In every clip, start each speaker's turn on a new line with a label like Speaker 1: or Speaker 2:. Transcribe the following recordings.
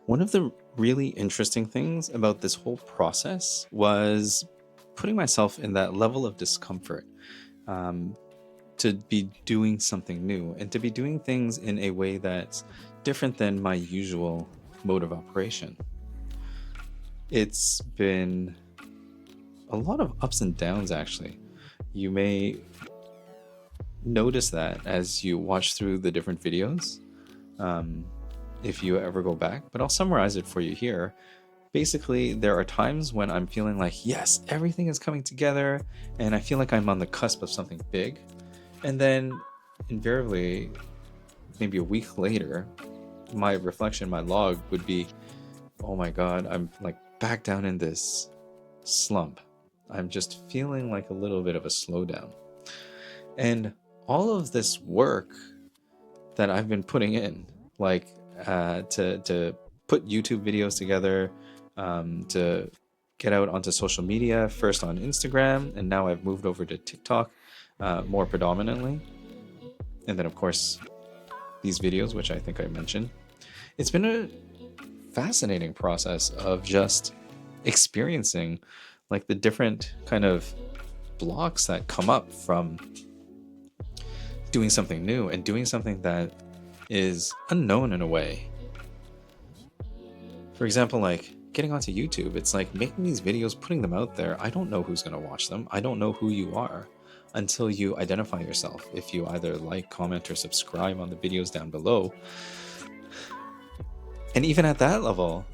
Speaker 1: One of the really interesting things about this whole process was putting myself in that level of discomfort, um, to be doing something new and to be doing things in a way that's different than my usual mode of operation. It's been a lot of ups and downs, actually. You may notice that as you watch through the different videos, um, if you ever go back, but I'll summarize it for you here. Basically, there are times when I'm feeling like, yes, everything is coming together, and I feel like I'm on the cusp of something big. And then, invariably, maybe a week later, my reflection, my log would be, oh my God, I'm like back down in this slump. I'm just feeling like a little bit of a slowdown. And all of this work that I've been putting in, like to put YouTube videos together, to get out onto social media, first on Instagram, and now I've moved over to TikTok more predominantly. And then, of course, these videos, which I think I mentioned. It's been a fascinating process of just experiencing like the different kind of blocks that come up from doing something new and doing something that is unknown in a way. For example, like getting onto YouTube, it's like making these videos, putting them out there. I don't know who's going to watch them. I don't know who you are until you identify yourself. If you either like, comment, or subscribe on the videos down below. And even at that level,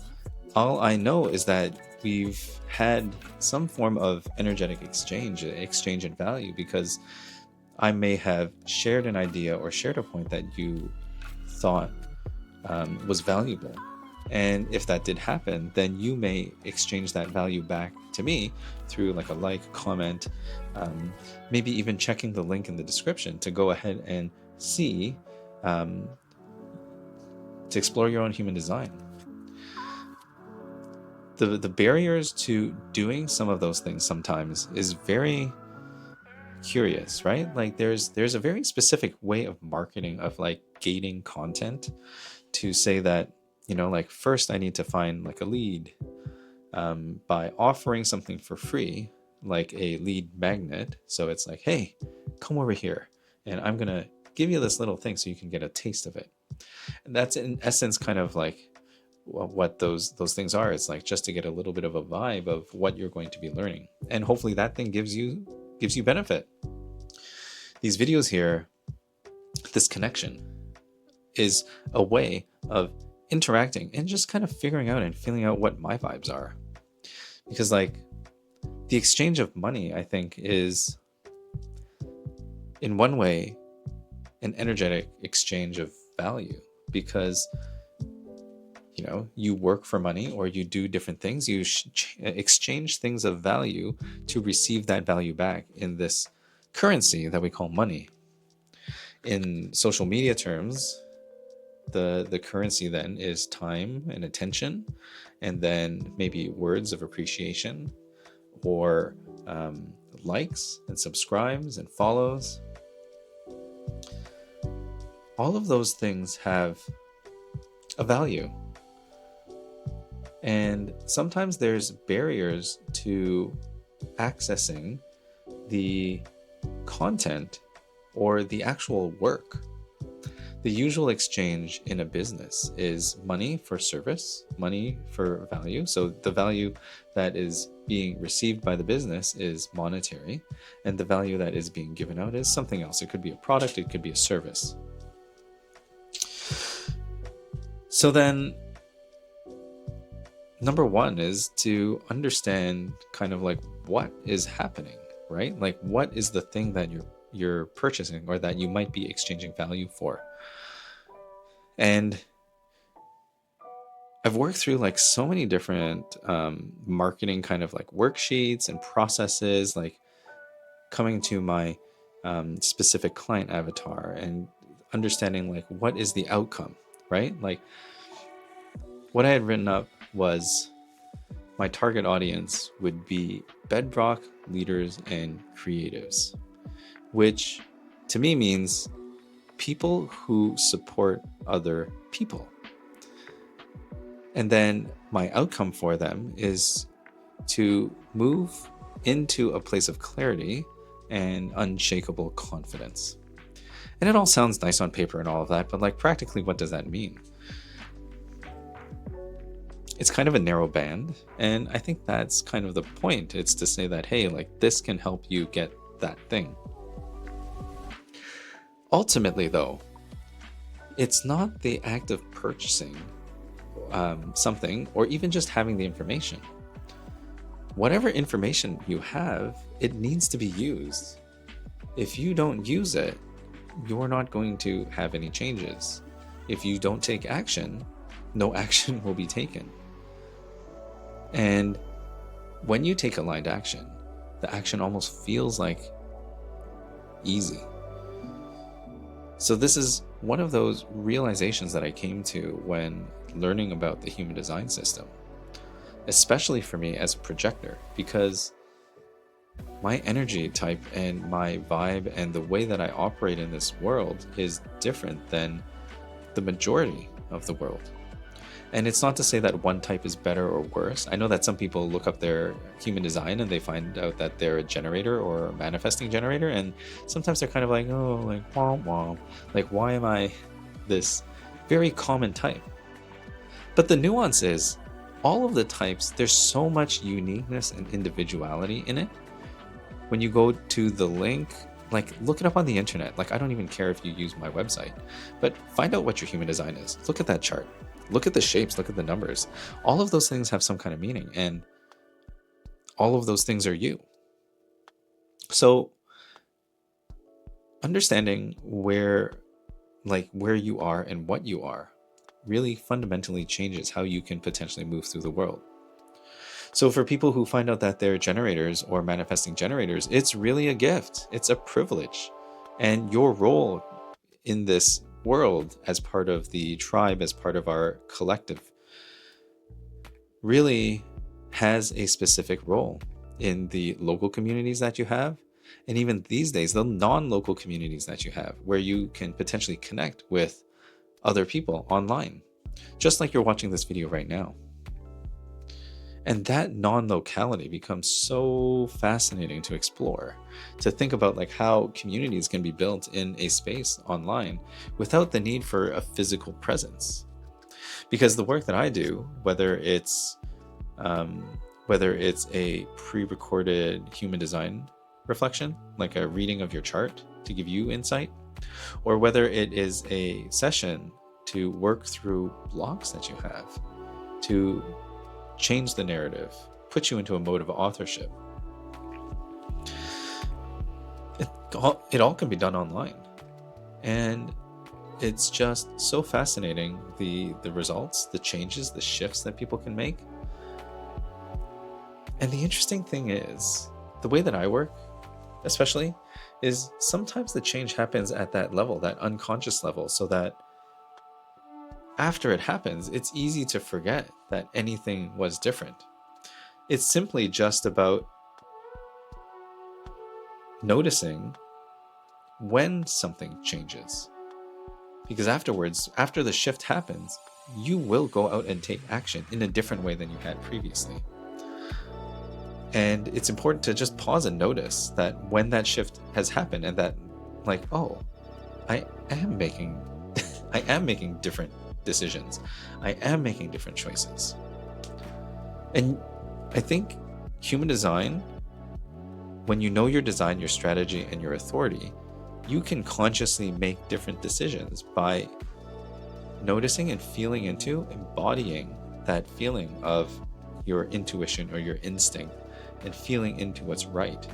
Speaker 1: all I know is that we've had some form of energetic exchange in value, because I may have shared an idea or shared a point that you thought was valuable. And if that did happen, then you may exchange that value back to me through like a like, comment, maybe even checking the link in the description to go ahead and see, to explore your own human design. The barriers to doing some of those things sometimes is very curious, right? Like there's a very specific way of marketing, of like gating content, to say that, like first I need to find like a lead, by offering something for free, like a lead magnet. So it's like, hey, come over here and I'm gonna give you this little thing so you can get a taste of it. And that's in essence kind of like what those things are. It's like just to get a little bit of a vibe of what you're going to be learning, and hopefully that thing gives you benefit. These videos here, this connection, is a way of interacting and just kind of figuring out and feeling out what my vibes are. Because like the exchange of money, I think, is in one way an energetic exchange of value, because you work for money or you do different things, you exchange things of value to receive that value back in this currency that we call money. In social media terms, the currency then is time and attention, and then maybe words of appreciation, or likes and subscribes and follows. All of those things have a value. And sometimes there's barriers to accessing the content or the actual work. The usual exchange in a business is money for service, money for value. So the value that is being received by the business is monetary, and the value that is being given out is something else. It could be a product, it could be a service. So then, number one is to understand kind of like what is happening, right? Like what is the thing that you're purchasing or that you might be exchanging value for? And I've worked through like so many different marketing kind of like worksheets and processes, like coming to my specific client avatar and understanding like what is the outcome, right? Like what I had written up was my target audience would be Bedrock Leaders and Creatives, which to me means people who support other people. And then my outcome for them is to move into a place of clarity and unshakable confidence. And it all sounds nice on paper and all of that, but like practically, what does that mean? It's kind of a narrow band, and I think that's kind of the point. It's to say that, hey, like this can help you get that thing. Ultimately, though, it's not the act of purchasing something or even just having the information. Whatever information you have, it needs to be used. If you don't use it, you're not going to have any changes. If you don't take action, no action will be taken. And when you take aligned action, the action almost feels like easy. So this is one of those realizations that I came to when learning about the human design system, especially for me as a projector, because my energy type and my vibe and the way that I operate in this world is different than the majority of the world. And it's not to say that one type is better or worse. I know that some people look up their human design and they find out that they're a generator or a manifesting generator. And sometimes they're kind of like, oh, like, wah, wah. Like, why am I this very common type? But the nuance is, all of the types, there's so much uniqueness and individuality in it. When you go to the link, like look it up on the internet. Like, I don't even care if you use my website, but find out what your human design is. Look at that chart. Look at the shapes, look at the numbers. All of those things have some kind of meaning, and all of those things are you. So understanding where you are and what you are really fundamentally changes how you can potentially move through the world. So for people who find out that they're generators or manifesting generators, it's really a gift. It's a privilege. And your role in this world as part of the tribe, as part of our collective, really has a specific role in the local communities that you have, and even these days the non-local communities that you have, where you can potentially connect with other people online, just like you're watching this video right now. And that non-locality becomes so fascinating to explore, to think about like how communities can be built in a space online without the need for a physical presence. Because the work that I do, whether it's a pre-recorded human design reflection, like a reading of your chart to give you insight, or whether it is a session to work through blocks that you have, to change the narrative, put you into a mode of authorship. It all can be done online. And it's just so fascinating, the results, the changes, the shifts that people can make. And the interesting thing is, the way that I work, especially, is sometimes the change happens at that level, that unconscious level, so that after it happens, it's easy to forget that anything was different. It's simply just about noticing when something changes. Because afterwards, after the shift happens, you will go out and take action in a different way than you had previously. And it's important to just pause and notice that when that shift has happened, and that, like, oh, I am making different decisions. I am making different choices. And I think human design, when you know your design, your strategy, and your authority, you can consciously make different decisions by noticing and feeling into, embodying that feeling of your intuition or your instinct, and feeling into what's right,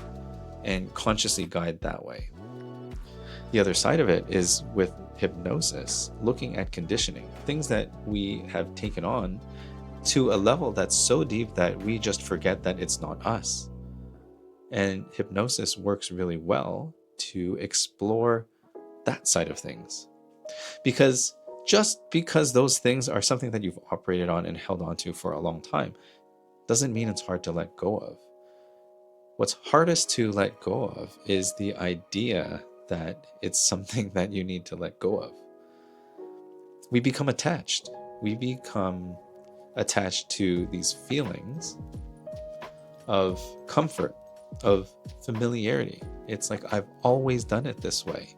Speaker 1: and consciously guide that way. The other side of it is with hypnosis, looking at conditioning, things that we have taken on to a level that's so deep that we just forget that it's not us. And hypnosis works really well to explore that side of things. Because just because those things are something that you've operated on and held on to for a long time doesn't mean it's hard to let go of. What's hardest to let go of is the idea that it's something that you need to let go of. We become attached. We become attached to these feelings of comfort, of familiarity. It's like, I've always done it this way.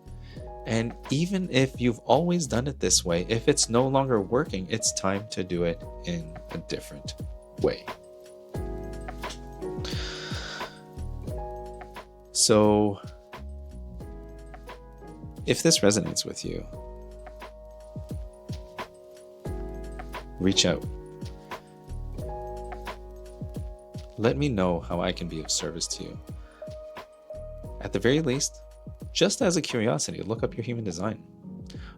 Speaker 1: And even if you've always done it this way, if it's no longer working, it's time to do it in a different way. So, if this resonates with you, reach out. Let me know how I can be of service to you. At the very least, just as a curiosity, look up your human design.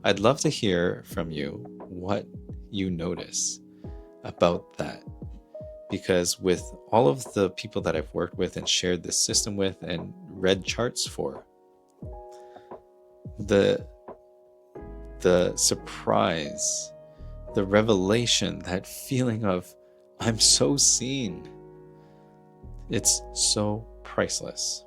Speaker 1: I'd love to hear from you what you notice about that. Because with all of the people that I've worked with and shared this system with and read charts for, the surprise, the revelation, that feeling of, I'm so seen, it's so priceless.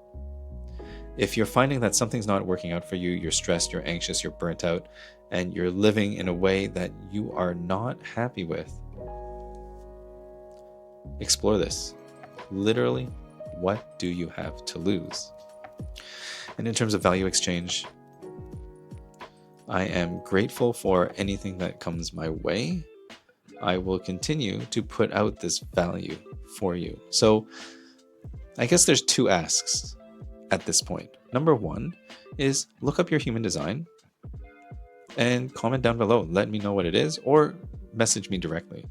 Speaker 1: If you're finding that something's not working out for you, you're stressed, you're anxious, you're burnt out, and you're living in a way that you are not happy with, explore this. Literally, what do you have to lose? And in terms of value exchange, I am grateful for anything that comes my way. I will continue to put out this value for you. So I guess there's two asks at this point. Number one is look up your human design and comment down below. Let me know what it is, or message me directly.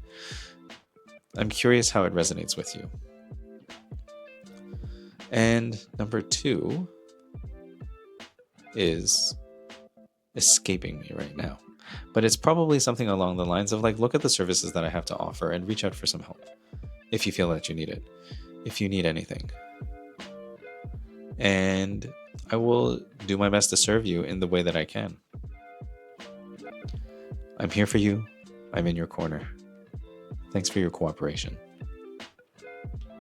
Speaker 1: I'm curious how it resonates with you. And number two is escaping me right now. But it's probably something along the lines of like, look at the services that I have to offer and reach out for some help if you feel that you need it, if you need anything. And I will do my best to serve you in the way that I can. I'm here for you. I'm in your corner. Thanks for your cooperation.